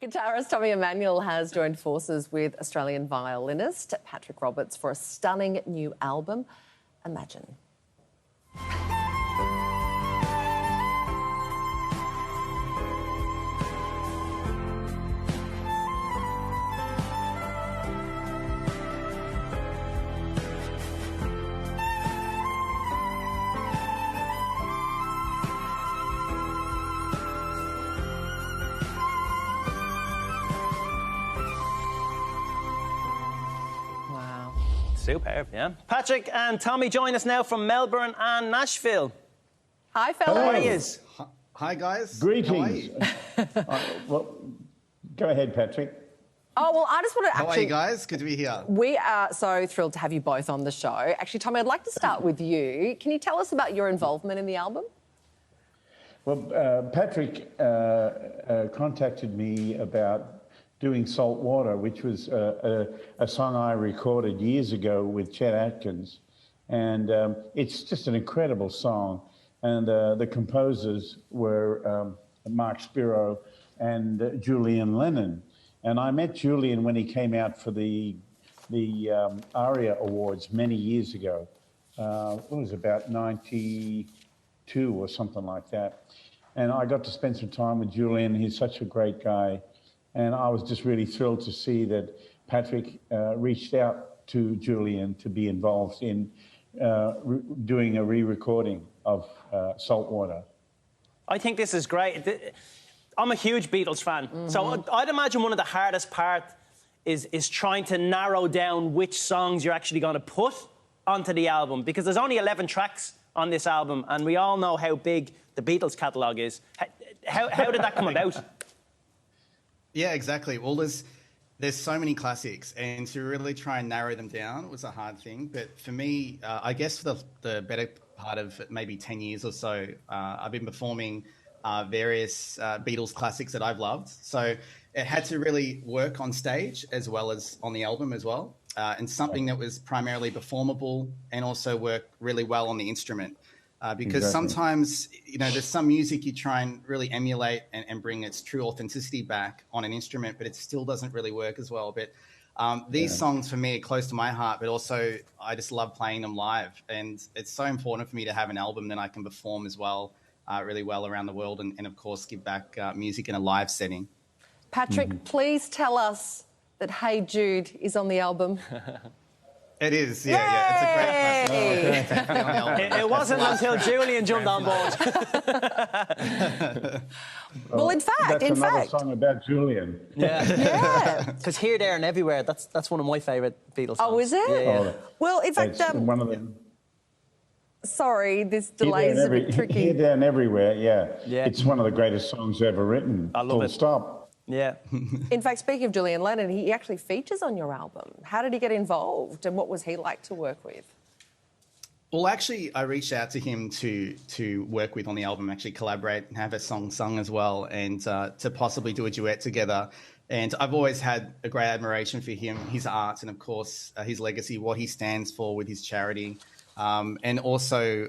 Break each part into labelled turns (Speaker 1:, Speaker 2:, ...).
Speaker 1: Guitarist Tommy Emmanuel has joined forces with Australian violinist Patrick Roberts for a stunning new album, Imagine.
Speaker 2: Superb, yeah. Patrick and Tommy join us now from Melbourne and Nashville.
Speaker 1: Hi, fellas.
Speaker 2: How are you?
Speaker 3: Hi, guys.
Speaker 4: Greetings. Well, go ahead, Patrick.
Speaker 1: Oh, well, I just want to
Speaker 3: How are you guys? Good to be here.
Speaker 1: We are so thrilled to have you both on the show. Actually, Tommy, I'd like to start with you. Can you tell us about your involvement in the album?
Speaker 4: Well, Patrick contacted me about doing Saltwater, which was a song I recorded years ago with Chet Atkins. And it's just an incredible song. And the composers were Mark Spiro and Julian Lennon. And I met Julian when he came out for the ARIA Awards many years ago. It was about 92 or something like that. And I got to spend some time with Julian. He's such a great guy. And I was just really thrilled to see that Patrick reached out to Julian to be involved in doing a re-recording of Saltwater.
Speaker 2: I think this is great. I'm a huge Beatles fan, so I'd imagine one of the hardest parts is trying to narrow down which songs you're actually going to put onto the album, because there's only 11 tracks on this album, and we all know how big the Beatles catalogue is. How did that come about?
Speaker 3: Yeah, exactly. Well, there's so many classics, and to really try and narrow them down was a hard thing. But for me, I guess for the better part of maybe 10 years or so, I've been performing various Beatles classics that I've loved. So it had to really work on stage as well as on the album as well, and something that was primarily performable and also work really well on the instrument. Because sometimes, you know, there's some music you try and really emulate and bring its true authenticity back on an instrument, but it still doesn't really work as well. But these songs for me are close to my heart, but also I just love playing them live. And it's so important for me to have an album that I can perform as well, really well around the world, and of course, give back music in a live setting.
Speaker 1: Patrick, please tell us that Hey Jude is on the album.
Speaker 3: It is, yeah. It's a great classic.
Speaker 2: It wasn't until Julian jumped on board.
Speaker 1: Well, in fact,
Speaker 4: that's another song about Julian.
Speaker 1: Yeah.
Speaker 2: Because Here, There and Everywhere, that's one of my favourite Beatles songs.
Speaker 1: Oh, is it?
Speaker 2: Yeah.
Speaker 1: Well, in fact,
Speaker 4: one of them.
Speaker 1: Sorry, this delay's a bit tricky.
Speaker 4: Here, There and Everywhere, yeah. It's one of the greatest songs ever written.
Speaker 2: I love it.
Speaker 4: Full stop.
Speaker 2: Yeah.
Speaker 1: In fact, speaking of Julian Lennon, he actually features on your album. How did he get involved, and what was he like to work with?
Speaker 3: Well, actually, I reached out to him to work with on the album, actually collaborate and have a song sung as well, and to possibly do a duet together. And I've always had a great admiration for him, his art, and of course his legacy, what he stands for with his charity. And also,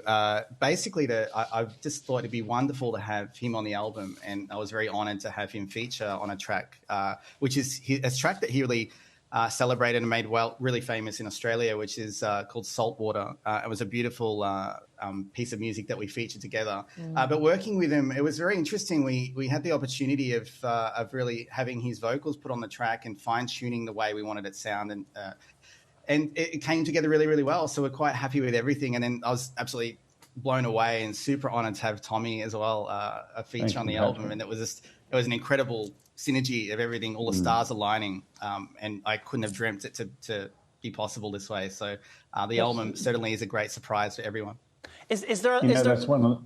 Speaker 3: basically, I've just thought it'd be wonderful to have him on the album, and I was very honoured to have him feature on a track, which is a track that he really celebrated and made really famous in Australia, which is called Saltwater. It was a beautiful piece of music that we featured together. But working with him, it was very interesting. We had the opportunity of really having his vocals put on the track and fine-tuning the way we wanted it to sound, and it came together really, really well. So we're quite happy with everything. And then I was absolutely blown away and super honoured to have Tommy as well, a feature on the album. And it was an incredible synergy of everything, all the stars aligning. And I couldn't have dreamt it to be possible this way. So the album certainly is a great surprise for everyone.
Speaker 4: That's one of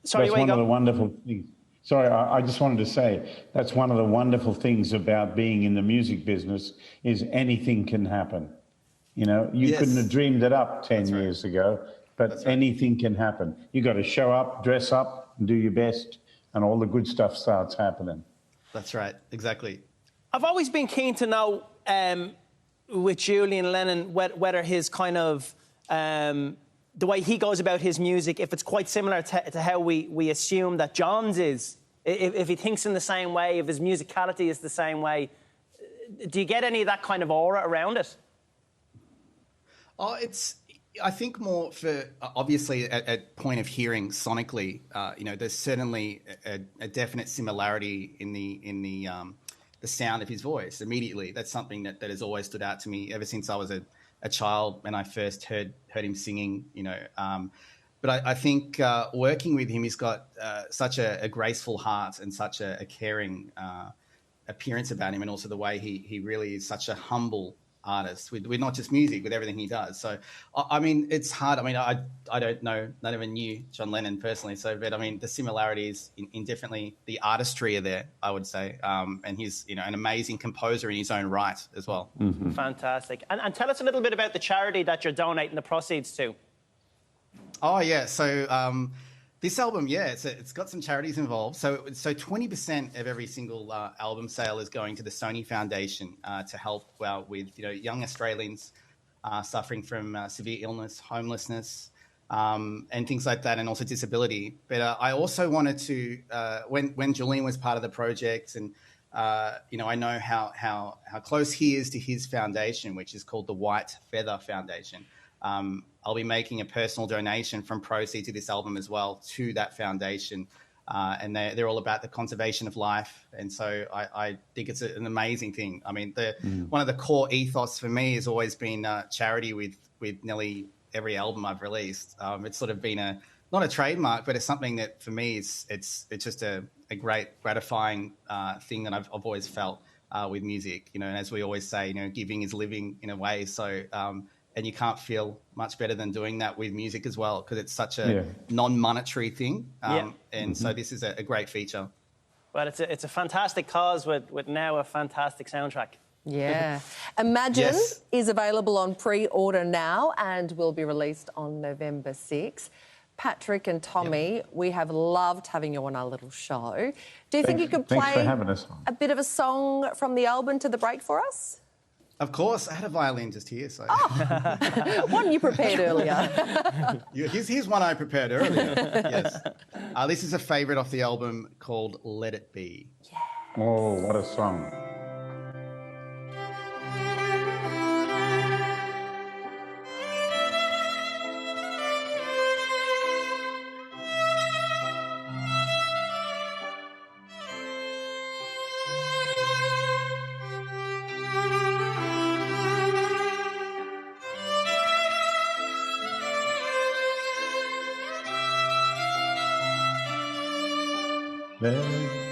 Speaker 4: the wonderful things. Sorry, I just wanted to say that's one of the wonderful things about being in the music business is anything can happen. You know, you couldn't have dreamed it up 10 years ago, but anything can happen. You got to show up, dress up, and do your best, and all the good stuff starts happening.
Speaker 3: That's right, exactly.
Speaker 2: I've always been keen to know with Julian Lennon whether his kind of the way he goes about his music, if it's quite similar to how we assume that John's is if he thinks in the same way, if his musicality is the same way. Do you get any of that kind of aura around it?
Speaker 3: Oh, I think more for obviously at point of hearing sonically, there's certainly a definite similarity in the sound of his voice immediately. That's something that has always stood out to me ever since I was a child when I first heard him singing. But I think working with him, he's got such a graceful heart and such a caring appearance about him, and also the way he really is such a humble artist with not just music, with everything he does. So, I mean, it's hard. I mean, I don't know, none of them knew John Lennon personally. So, but I mean, the similarities in definitely the artistry are there, I would say. And he's, an amazing composer in his own right as well.
Speaker 2: Mm-hmm. Fantastic. And tell us a little bit about the charity that you're donating the proceeds to.
Speaker 3: Oh, yeah. So, this album, it's got some charities involved. So 20% of every single album sale is going to the Sony Foundation to help with young Australians suffering from severe illness, homelessness, and things like that, and also disability. But I also wanted to, when Julian was part of the project, and I know how close he is to his foundation, which is called the White Feather Foundation. I'll be making a personal donation from proceeds of this album as well to that foundation. And they're all about the conservation of life. And so I think it's an amazing thing. I mean, one of the core ethos for me has always been charity with nearly every album I've released. It's sort of been not a trademark, but it's something that for me it's just a great gratifying thing that I've always felt with music. And as we always say, giving is living in a way. So and you can't feel much better than doing that with music as well, because it's such a non-monetary thing. And so this is a great feature.
Speaker 2: Well, it's a fantastic cause with now a fantastic soundtrack.
Speaker 1: Yeah. Imagine is available on pre-order now and will be released on November 6th. Patrick and Tommy, we have loved having you on our little show. Do you think you could play a bit of a song from the album to the break for us?
Speaker 3: Of course, I had a violin just here. So.
Speaker 1: One you prepared earlier.
Speaker 3: Here's one I prepared earlier. Yes. This is a favourite off the album called Let It Be.
Speaker 4: Yeah. Oh, what a song. Let